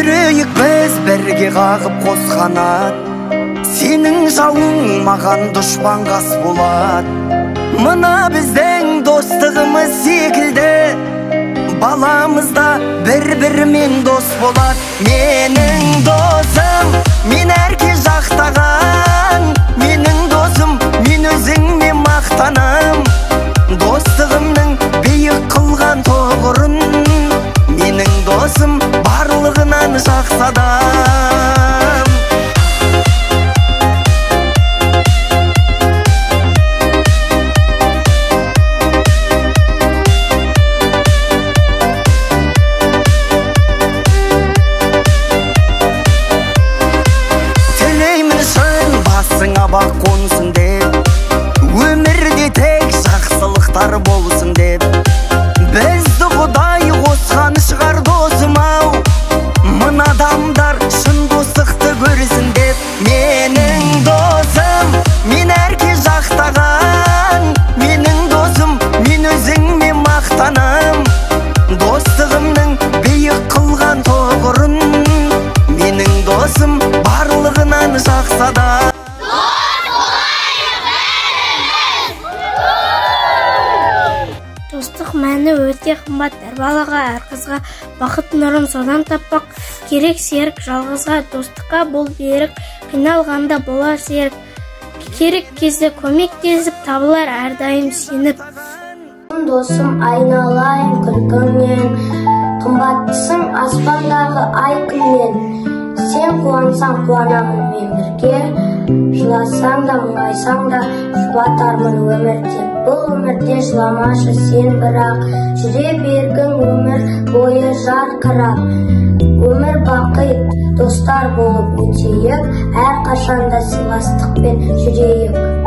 жүрейік біз бірге қағып қос қанат. Сенің жауың маған дұшпан қас болады. Мына біздің достығымыз секілді, баламызда бір-бірімен дос болады. Менің досым, мен әрке жақтаған, менің досым, мен өзіңмен мақтанам. Достығымның биік қылған тоғырын, менің досым барлығынан жақсы адам. Басыңа бақ қонсын деп, өмірде тек жақсылықтар болсын деп, бізді Құдай қосқан шығар досым-ау, мына адамдар шын достықты көрсін деп. Менің досым, мен әрке жақтаған, менің досым, мен өзіңмен мақтанам. Достығымның биік қылған тоғырын, менің досым барлығынан жақсы адам. Достық мәні өте қымбат. Әр балаға, әр қызға бақыт нұрын содан таппақ керек. Серік жалғызға, достыққа бұл берік, қиналғанда болар серік. Керек кезде көмектесіп табылар әрдайым сеніп. Досым, айналайын күлкіңнен, қымбаттысың аспандағы ай күннен. Сен қуансаң қуанамын мен бірге, жыласаң да мұңайсаң да жұбатармын өмірде. Бұл өмірде жыламашы сен бірақ, жүре бергін өмір бойы жарқырап. Өмір бақи достар болып өтейік, әр қашанда сыйластықпен жүрейік.